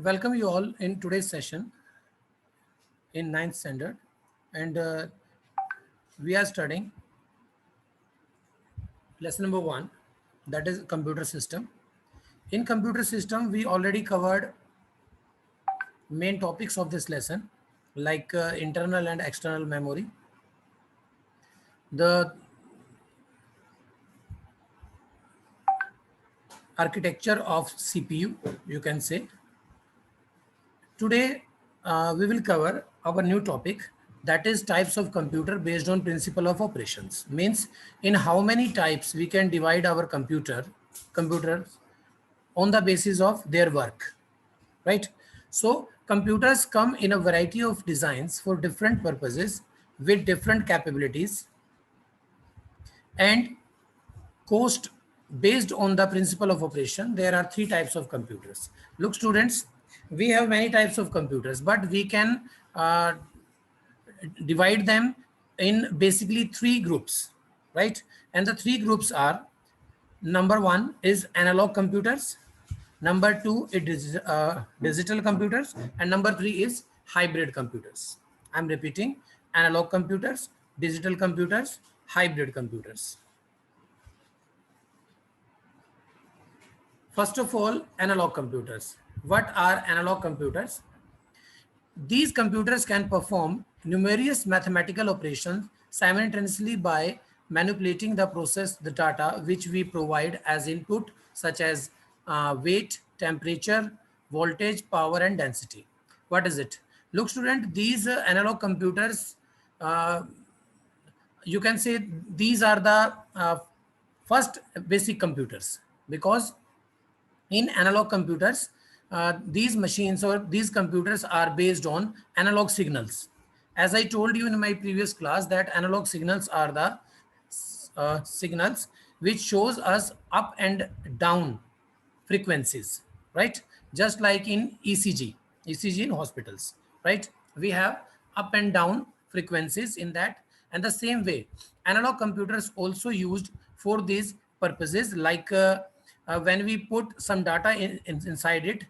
Welcome you all in today's session in ninth standard, and we are studying lesson number 1, that is computer system. In computer system, we already covered main topics of this lesson, like internal and external memory, the architecture of CPU, you can say. Today, we will cover our new topic, that is types of computer based on principle of operations. Means in how many types we can divide our computers on the basis of their work, right? So computers come in a variety of designs for different purposes with different capabilities and cost based on the principle of operation. There are three types of computers. Look students, we have many types of computers, but we can divide them in basically three groups, right? And the three groups are: number one is analog computers, number two it is digital computers, and number three is hybrid computers. I'm repeating: analog computers, digital computers, hybrid computers. First of all, analog computers. What are analog computers? These computers can perform numerous mathematical operations simultaneously by manipulating the data which we provide as input, such as weight, temperature, voltage, power, and density. What is it? Look, student, these analog computers, uh, you can say these are the first basic computers, because in analog computers, these machines or these computers are based on analog signals. As I told you in my previous class, that analog signals are the signals which shows us up and down frequencies, right? Just like in ECG in hospitals, right? We have up and down frequencies in that. And the same way, analog computers also used for these purposes, like when we put some data inside it,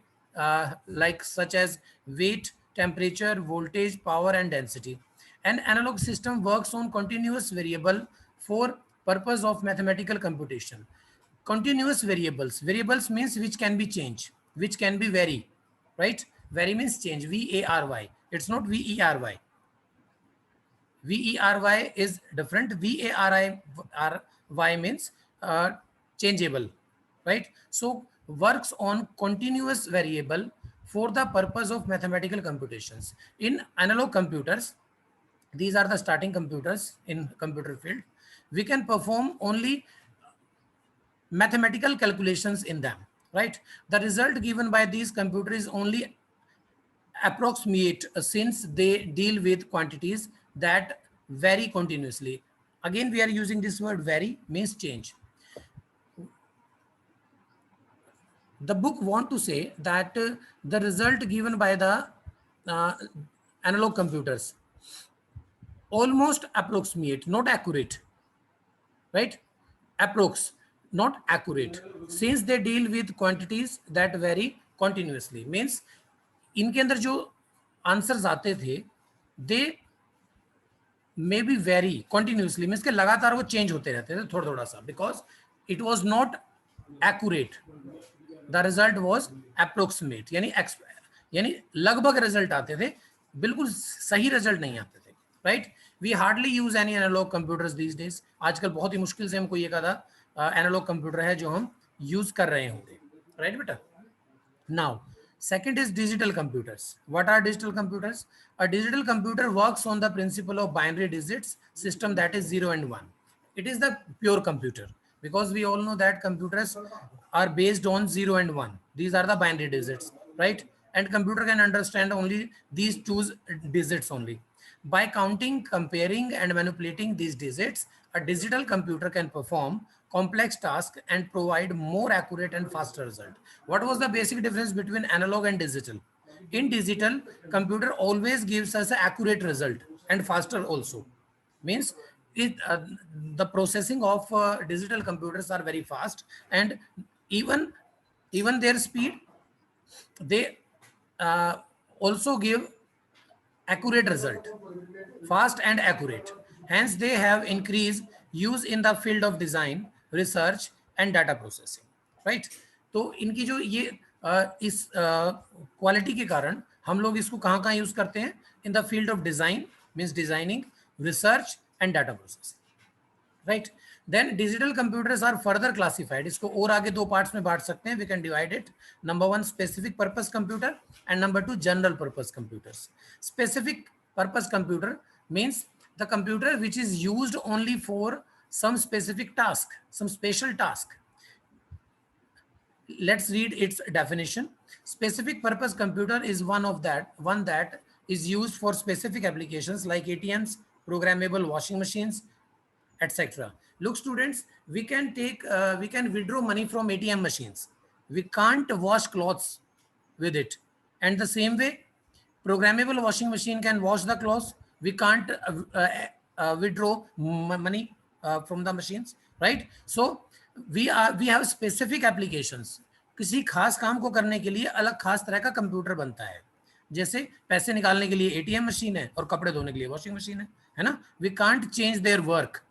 like such as weight, temperature, voltage, power, and density. An analog system works on continuous variable for purpose of mathematical computation. Continuous variables means which can be changed, which can be vary, right? Vary means change, VARY. It's not VERY. VERY is different. VARY means changeable, right? So works on continuous variable for the purpose of mathematical computations. In analog computers, these are the starting computers in computer field, we can perform only mathematical calculations in them, right? The result given by these computers is only approximate, since they deal with quantities that vary continuously. Again, we are using this word vary, means change. The book want to say that the result given by the uh, analog computers almost approximate, not accurate, right? Approx, not accurate, since they deal with quantities that vary continuously. Means इनके अंदर जो answers आते थे, they may be very continuously, means के लगातार वो change होते रहते थे थोड़ा थोड़ा सा, because it was not accurate. The result was approximate, यानी लगभग रिजल्ट आते थे, बिल्कुल सही रिजल्ट नहीं आते थे, right? We hardly use any analog computers these days. आजकल बहुत ही मुश्किल से हमको ये कहा एनालॉग कंप्यूटर है जो हम यूज कर रहे होंगे, राइट बेटा? Now, second is digital computers. What are digital computers? A digital computer works on the principle of binary digits system, that is 0 and 1. It is the pure computer, because we all know that computers are based on 0 and 1. These are the binary digits, right? And computer can understand only these two digits only. By counting, comparing, and manipulating these digits, a digital computer can perform complex tasks and provide more accurate and faster result. What was the basic difference between analog and digital? In digital, computer always gives us an accurate result and faster also. Means the processing of digital computers are very fast, and even even their speed, they also give accurate result, fast and accurate. Hence, they have increased use in the field of design, research and data processing. Right? तो इनकी जो ये इस quality के कारण हम लोग इसको कहाँ कहाँ यूज करते हैं? In the field of design, means designing, research and data processing. Right? Then digital computers are further classified. इसको और आगे दो पार्ट्स में बांट सकते हैं. We can divide it. Number 1 specific purpose computer and number 2 general purpose computers. Specific purpose computer means the computer which is used only for some specific task, some special task. Let's read its definition. Specific purpose computer is one that is used for specific applications like ATMs, programmable washing machines, etc. Look students, we can withdraw money from ATM machines. We can't wash clothes with it. And the same way, programmable washing machine can wash the clothes. We can't withdraw money from the machines, right? So we have specific applications. किसी खास काम को करने के लिए अलग खास तरह का कंप्यूटर बनता है. जैसे पैसे निकालने के लिए एटीएम मशीन है और कपड़े धोने के लिए वॉशिंग मशीन है ना. We can't change their work.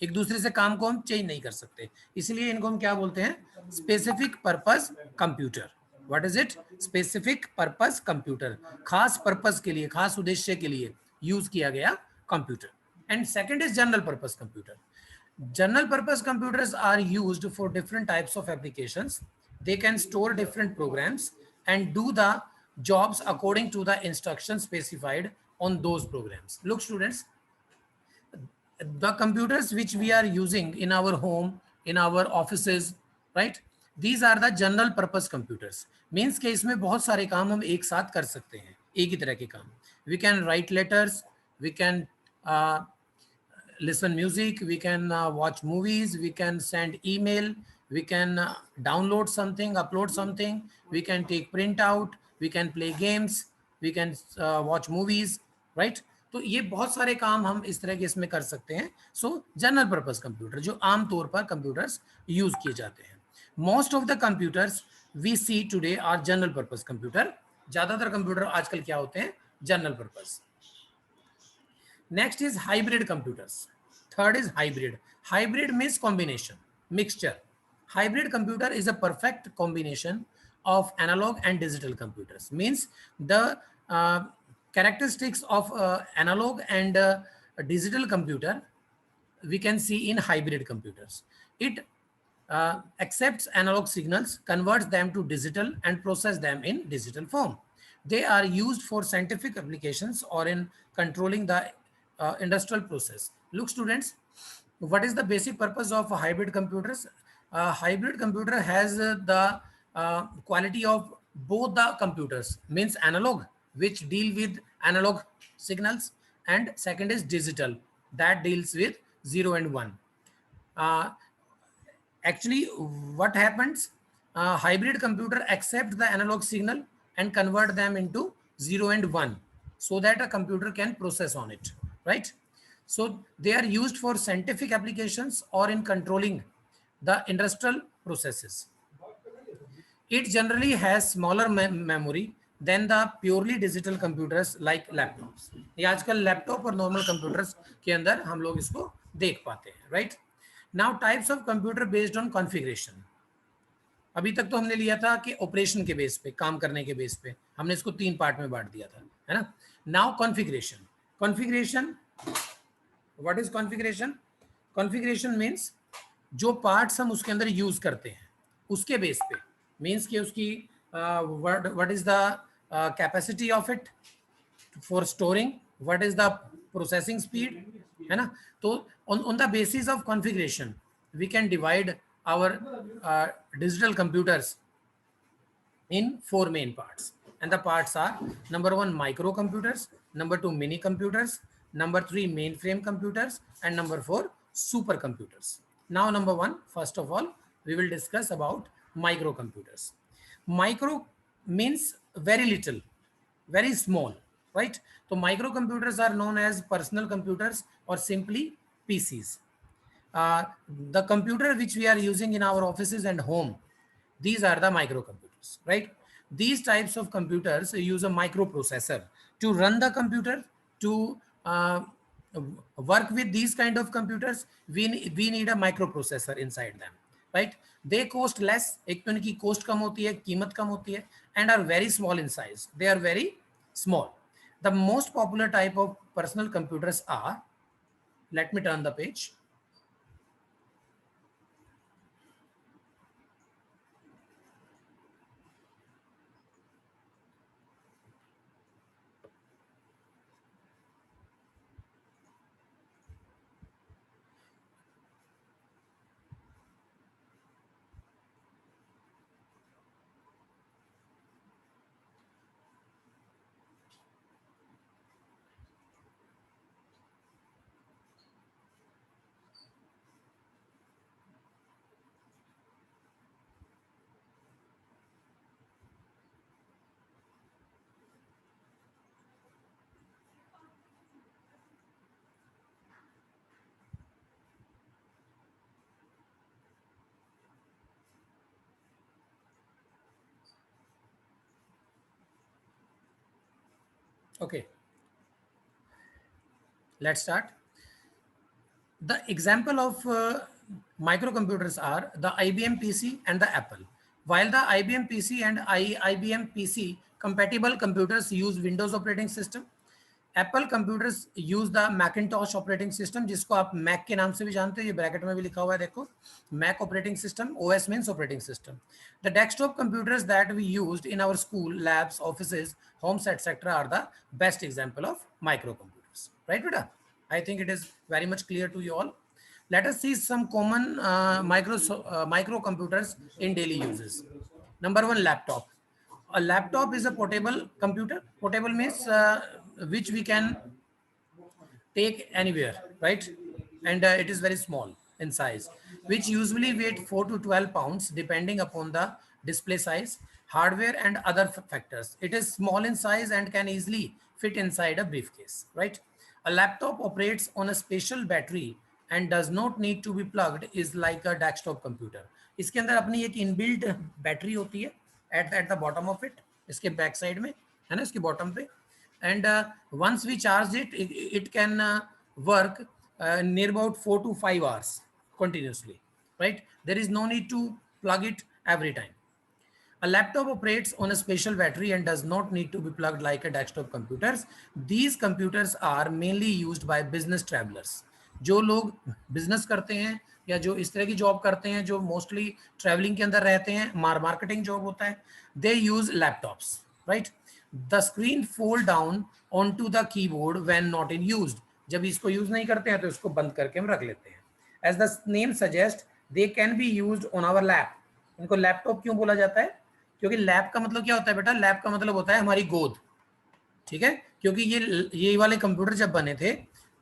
एक दूसरे से काम को हम चेंज नहीं कर सकते, इसलिए इनको हम क्या बोलते हैं? Specific purpose computer. What is it? Specific purpose computer. खास पर्पस के लिए, खास उद्देश्य के लिए यूज किया गया computer. And second is general purpose computer. General purpose computers are used for different types of applications. They can store different programs and do the jobs according to the instructions specified on those programs. Look students, the computers which we are using in our home, in our offices, right? These are the general purpose computers. Means कि इसमें बहुत सारे काम हम एक साथ कर सकते हैं, एक ही तरह के काम. We can write letters, we can listen music, we can watch movies, we can send email, we can download something, upload something, we can take print out, we can play games, we can watch movies, right? तो ये बहुत सारे काम हम इस तरह के इसमें कर सकते हैं. सो जनरल पर्पस कंप्यूटर जो आम तौर पर कंप्यूटर्स यूज किए जाते हैं. Most of the computers we see today are general purpose computer. ज्यादातर कंप्यूटर आजकल क्या होते हैं? General purpose. Next is hybrid computers. Third is hybrid. Hybrid means combination, mixture. Hybrid computer is a perfect combination of analog and digital computers. Means the characteristics of analog and digital computer we can see in hybrid computers. It accepts analog signals, converts them to digital and process them in digital form. They are used for scientific applications or in controlling the industrial process. Look students, what is the basic purpose of hybrid computers? Hybrid computer has the quality of both the computers, means analog, which deal with analog signals, and second is digital, that deals with 0 and 1. Actually what happens, hybrid computer accept the analog signal and convert them into 0 and 1 so that a computer can process on it, right? So they are used for scientific applications or in controlling the industrial processes. It generally has smaller memory than the purely digital computers like laptops. ये आजकल laptop और normal computers के अंदर हम लोग इसको देख पाते हैं, right? Now types of computer based on configuration. अभी तक तो हमने लिया था कि ऑपरेशन के बेस पे, काम करने के बेस पे, हमने इसको 3 पार्ट में बांट दिया था, है ना? Now configuration. Configuration, what is configuration? Configuration means जो पार्ट्स हम उसके अंदर यूज करते हैं उसके बेस पे, मीन्स कि उसकी what is the capacity of it for storing, what is the processing speed, है ना? तो on the basis of configuration we can divide our digital computers in 4 main parts, and the parts are number 1 microcomputers, number 2 mini computers, number 3 mainframe computers, and number 4 supercomputers. Now number 1, first of all we will discuss about microcomputers. Micro means very little, very small, right? So microcomputers are known as personal computers or simply PCs. The computer which we are using in our offices and home, these are the microcomputers, right? These types of computers use a microprocessor to run the computer. To uh, work with these kind of computers, we need a microprocessor inside them, right? They cost less, एक तो इनकी cost कम होती है, कीमत कम होती है, and are very small in size. They are very small. The most popular type of personal computers are, let me turn the page. Okay, let's start. The example of microcomputers are the IBM PC and the Apple. While the IBM PC and IBM PC compatible computers use Windows operating system, Apple computers use the Macintosh operating system, जिसको आप Mac के नाम से भी जानते हो, ये bracket में भी लिखा हुआ है देखो, Mac operating system. OS means operating system. The desktop computers that we used in our school, labs, offices, homes, etc. are the best example of microcomputers. Right, Vita? I think it is very much clear to you all. Let us see some common microcomputers in daily uses. Number one, laptop. A laptop is a portable computer. Portable means which we can take anywhere, right? And it is very small in size, which usually weight 4 to 12 pounds depending upon the display size, hardware, and other factors. It is small in size and can easily fit inside a briefcase, right? A laptop operates on a special battery and does not need to be plugged, is like a desktop computer. इसके अंदर अपनी एक inbuilt battery होती है at the bottom of it, इसके back side में है ना, इसके बॉटम पे. And once we charge it, it can work near about 4 to 5 hours continuously, right? There is no need to plug it every time. A laptop operates on a special battery and does not need to be plugged like a desktop computers. These computers are mainly used by business travelers. जो लोग business करते हैं या जो इस तरह की job करते हैं, जो मोस्टली ट्रैवलिंग के अंदर रहते हैं, मार्केटिंग जॉब होता है, they use laptops, right? The screen fold down on to the keyboard when not in used. जब इसको यूज नहीं करते हैं तो इसको बंद करके हम रख लेते हैं. As the name suggest, they can be used on our lap. इनको लैपटॉप क्यों बोला जाता है? क्योंकि लैप का मतलब क्या होता है बेटा? लैप का मतलब होता है हमारी गोद, ठीक है? क्योंकि ये वाले कंप्यूटर जब बने थे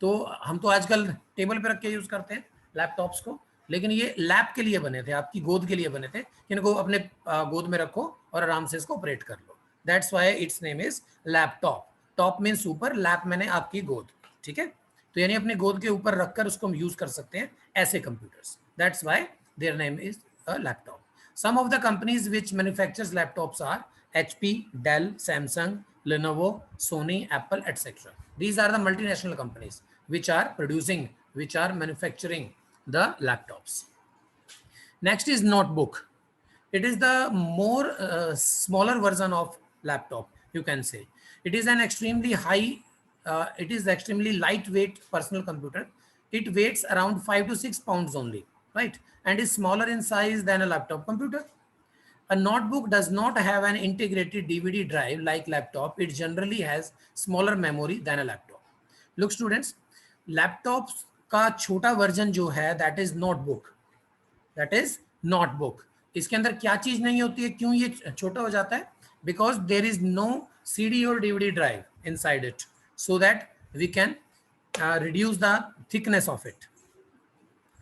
तो हम तो आजकल टेबल पे रख के यूज करते हैं लैपटॉप्स को, लेकिन ये लैप के लिए बने थे, आपकी गोद के लिए बने थे, इनको अपने गोद में रखो और आराम से इसको ऑपरेट कर लो. That's why its name is laptop. Top means ऊपर, लैप मैंने आपकी गोद, ठीक है? तो यानी अपने गोद के ऊपर रखकर उसको हम यूज कर सकते हैं ऐसे computers. That's why their name is a laptop. Some of the companies which manufactures laptops are HP, Dell, Samsung, Lenovo, Sony, Apple, etc. These are the multinational companies which are producing, which are manufacturing the laptops. Next is notebook. It is the more smaller version of laptop, you can say. It is an extremely high, it is extremely lightweight personal computer. It weighs around 5 to 6 pounds only, right? And is smaller in size than a laptop computer. A notebook does not have an integrated DVD drive like laptop. It generally has smaller memory than a laptop. Look students, laptops का छोटा version जो है that is notebook. That is notebook. इसके अंदर क्या चीज नहीं होती है? क्यों ये छोटा हो जाता है? Because there is no CD or DVD drive inside it, so that we can reduce the thickness of it,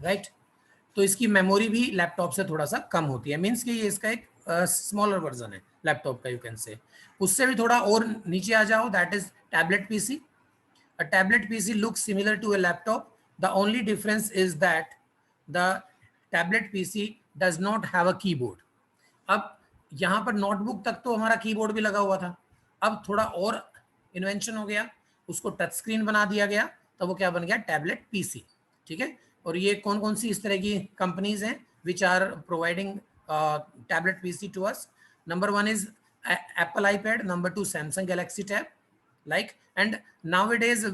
right? तो इसकी मेमोरी भी लैपटॉप से थोड़ा सा कम होती है. मीन्स कि ये इसका एक स्मॉलर वर्जन है लैपटॉप का, यू कैन से. उससे भी थोड़ा और नीचे आ जाओ, that is tablet PC. A tablet PC looks similar to a laptop. The only difference is that the tablet PC does not have a keyboard. अब यहाँ पर नोटबुक तक तो हमारा कीबोर्ड भी लगा हुआ था, अब थोड़ा और इन्वेंशन हो गया, उसको टच स्क्रीन बना दिया गया, तो वो क्या बन गया, टैबलेट पीसी। ठीक है, और ये कौन कौन सी इस तरह की कंपनीज हैं which are providing tablet PC to us? Number one is Apple iPad, number two Samsung Galaxy Tab, like, and nowadays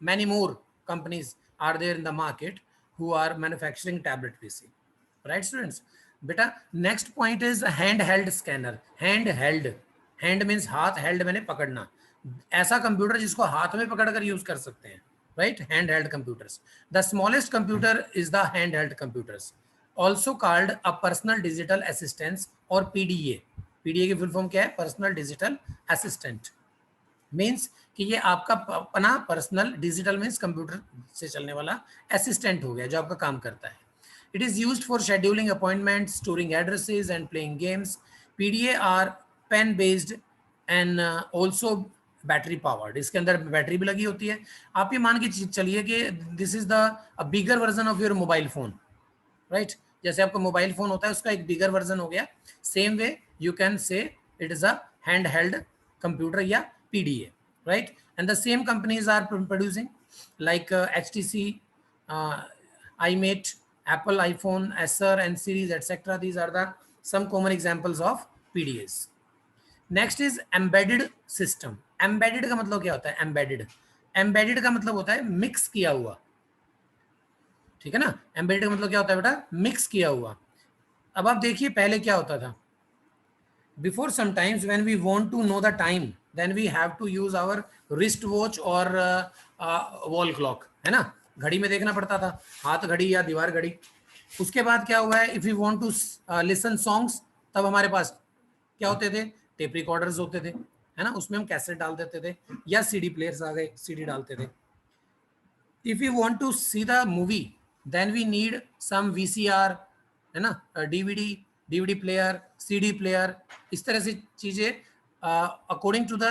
many more companies are there in the market who are manufacturing tablet pc, right students? beta next point is handheld scanner. handheld, hand means हाथ, held मैंने पकड़ना, ऐसा computer जिसको हाथ में पकड़कर use कर सकते हैं, right? handheld computers. The smallest computer is the handheld computers, also called a personal digital assistant or pda. pda की फुल फॉर्म क्या है? Personal digital assistant. मीन्स कि ये आपका अपना पर्सनल, डिजिटल मीन्स कंप्यूटर से चलने वाला असिस्टेंट हो गया जो आपका काम करता है। It is used for scheduling appointment, storing addresses and playing games. PDA are pen based and also battery powered. इसके अंदर बैटरी भी लगी होती है। आप ये मान के चलिए कि this is the bigger version of your mobile phone, right? जैसे आपका मोबाइल फोन होता है उसका एक बिगर वर्जन हो गया, सेम वे यू कैन से it is a hand held computer या PDA, right? And the same companies are producing like HTC, iMate, Apple iPhone, Acer and series, etc. These are the some common examples of PDAs. Next is embedded system. Embedded का मतलब क्या होता है? Embedded, embedded का मतलब होता है mix किया हुआ, ठीक है ना? एम्बेडेड का मतलब क्या होता है बेटा? मिक्स किया हुआ। अब आप देखिए पहले क्या होता था, before sometimes when we want to know the time then we have to use our wrist watch or wall clock, है ना? घड़ी में देखना पड़ता था, हाथ घड़ी या दीवार घड़ी। उसके बाद क्या हुआ है, if you want to listen songs, तब हमारे पास क्या होते थे? टेप रिकॉर्डर्स होते थे, है ना? उसमें हम कैसेट डाल देते थे या सीडी प्लेयर्स आ गए, सीडी डालते थे। if you want to see the movie then we need some VCR, है ना? DVD, DVD player, CD player, इस तरह से चीजें according to the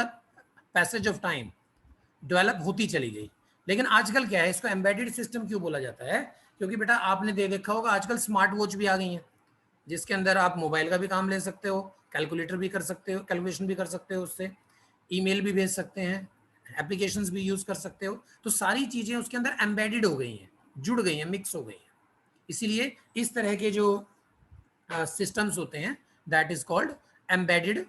passage of time develop होती चली गई। लेकिन आजकल क्या है, इसको एम्बेडेड सिस्टम क्यों बोला जाता है? क्योंकि बेटा आपने देखा होगा आजकल स्मार्ट वॉच भी आ गई हैं, जिसके अंदर आप मोबाइल का भी काम ले सकते हो, कैलकुलेटर भी कर सकते हो, कैलकुलेशन भी कर सकते हो, उससे ईमेल भी भेज सकते हैं, एप्लीकेशंस भी यूज कर सकते हो। तो सारी चीजें उसके अंदर एम्बेडेड हो गई हैं, जुड़ गई हैं, मिक्स हो गई हैं। इसीलिए इस तरह के जो systems होते हैं that is called embedded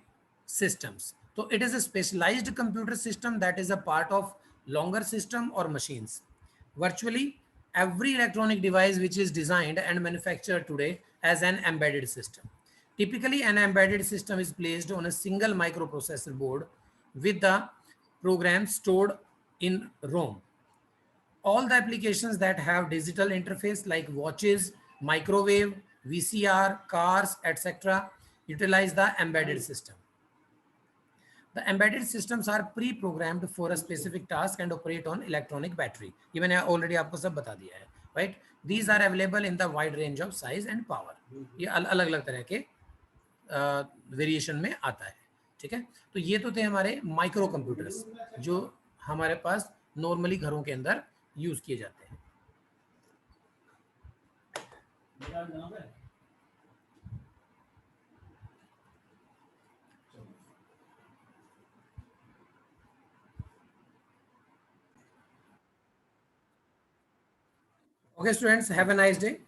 systems. So it is a specialized computer system that is a part of longer system or machines. Virtually every electronic device which is designed and manufactured today as an embedded system. Typically an embedded system is placed on a single microprocessor board with the program stored in ROM. All the applications that have digital interface like watches, microwave, VCR, cars, etc. utilize the embedded system. The embedded systems are pre-programmed for a specific task and operate on electronic battery. ये मैंने already आपको सब बता दिया है, right? These are available in the wide range of size and power. ये अलग अलग तरह के वेरिएशन में आता है, ठीक है? तो ये तो थे हमारे माइक्रो कंप्यूटर्स जो हमारे पास नॉर्मली घरों के अंदर यूज किए जाते हैं। Okay students, have a nice day.